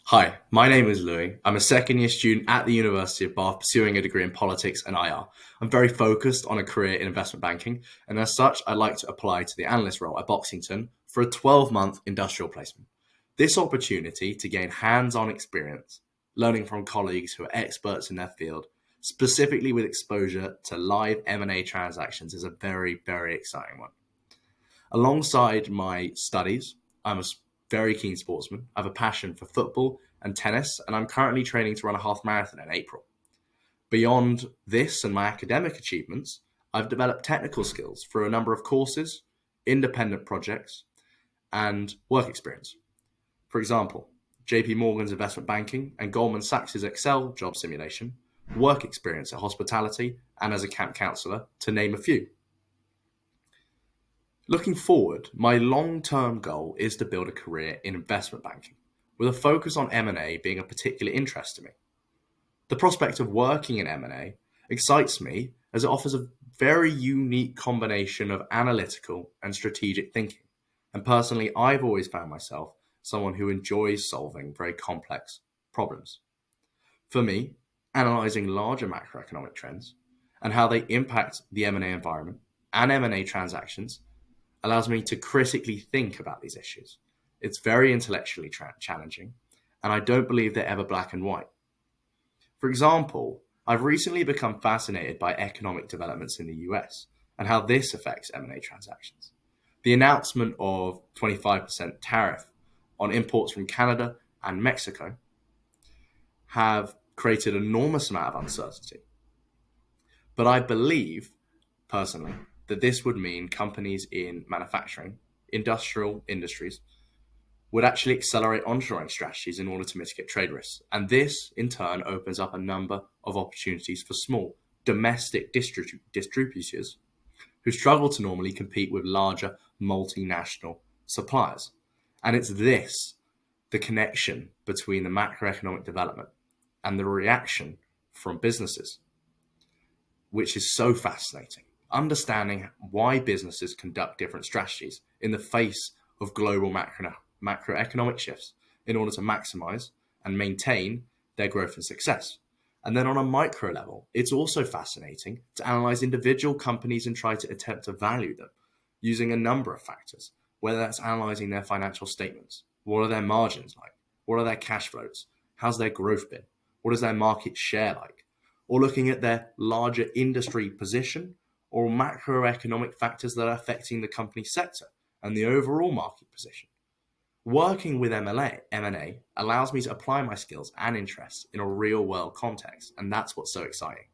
Hi, my name is Louis. I'm a second year student at the University of Bath pursuing a degree in politics and IR. I'm very focused on a career in investment banking, and as such, I'd like to apply to the analyst role at Boxington for a 12-month industrial placement. This opportunity to gain hands-on experience, learning from colleagues who are experts in their field, specifically with exposure to live M&A transactions, is a very, very exciting one. Alongside my studies, I'm a very keen sportsman. I have a passion for football and tennis, and I'm currently training to run a half marathon in April. Beyond this and my academic achievements, I've developed technical skills through a number of courses, independent projects, and work experience. For example, JP Morgan's investment banking and Goldman Sachs' Excel job simulation, work experience at hospitality, and as a camp counselor, to name a few. Looking forward, my long-term goal is to build a career in investment banking, with a focus on M&A being a particular interest to me. The prospect of working in M&A excites me as it offers a very unique combination of analytical and strategic thinking. And personally, I've always found myself someone who enjoys solving very complex problems. For me, analyzing larger macroeconomic trends and how they impact the M&A environment and M&A transactions allows me to critically think about these issues. It's very intellectually challenging, and I don't believe they're ever black and white. For example, I've recently become fascinated by economic developments in the US and how this affects M&A transactions. The announcement of 25% tariff on imports from Canada and Mexico have created an enormous amount of uncertainty. But I believe, personally, that this would mean companies in manufacturing, industrial industries, would actually accelerate onshoring strategies in order to mitigate trade risks. And this, in turn, opens up a number of opportunities for small domestic distributors who struggle to normally compete with larger multinational suppliers. And it's this, the connection between the macroeconomic development and the reaction from businesses, which is so fascinating. Understanding why businesses conduct different strategies in the face of global macroeconomic shifts in order to maximize and maintain their growth and success. And then on a micro level, it's also fascinating to analyze individual companies and try to attempt to value them using a number of factors, whether that's analyzing their financial statements. What are their margins like? What are their cash flows? How's their growth been? What is their market share like? Or looking at their larger industry position or macroeconomic factors that are affecting the company sector and the overall market position. Working with M&A allows me to apply my skills and interests in a real world context, and that's what's so exciting.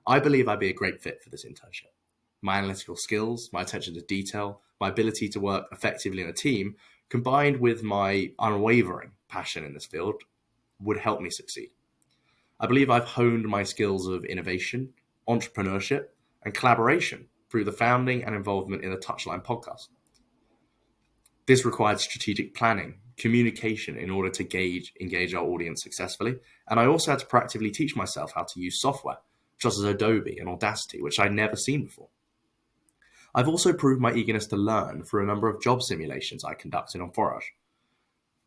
I believe I'd be a great fit for this internship. My analytical skills, my attention to detail, my ability to work effectively in a team, combined with my unwavering passion in this field, would help me succeed. I believe I've honed my skills of innovation, entrepreneurship, and collaboration through the founding and involvement in the Touchline podcast. This required strategic planning, communication in order to engage our audience successfully, and I also had to proactively teach myself how to use software, such as Adobe and Audacity, which I'd never seen before. I've also proved my eagerness to learn through a number of job simulations I conducted on Forage.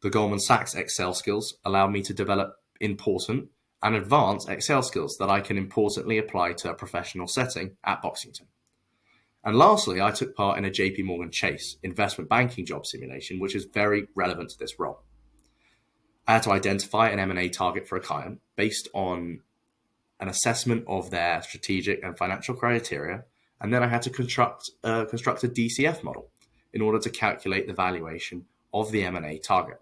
The Goldman Sachs Excel skills allowed me to develop important and advanced Excel skills that I can importantly apply to a professional setting at Boxington. And lastly, I took part in a JP Morgan Chase investment banking job simulation, which is very relevant to this role. I had to identify an M&A target for a client based on an assessment of their strategic and financial criteria, and then I had to construct a DCF model in order to calculate the valuation of the M&A target.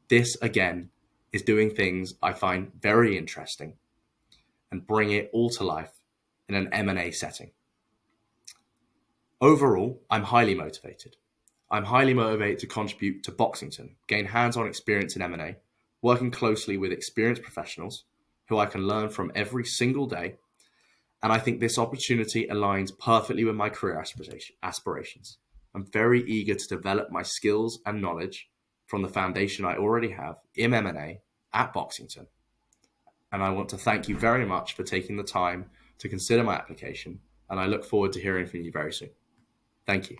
This, again, is doing things I find very interesting and bring it all to life in an M&A setting. Overall, I'm highly motivated. I'm highly motivated to contribute to Boxington, gain hands-on experience in M&A, working closely with experienced professionals who I can learn from every single day. And I think this opportunity aligns perfectly with my career aspirations. I'm very eager to develop my skills and knowledge from the foundation I already have in M&A at Boxington. And I want to thank you very much for taking the time to consider my application, and I look forward to hearing from you very soon. Thank you.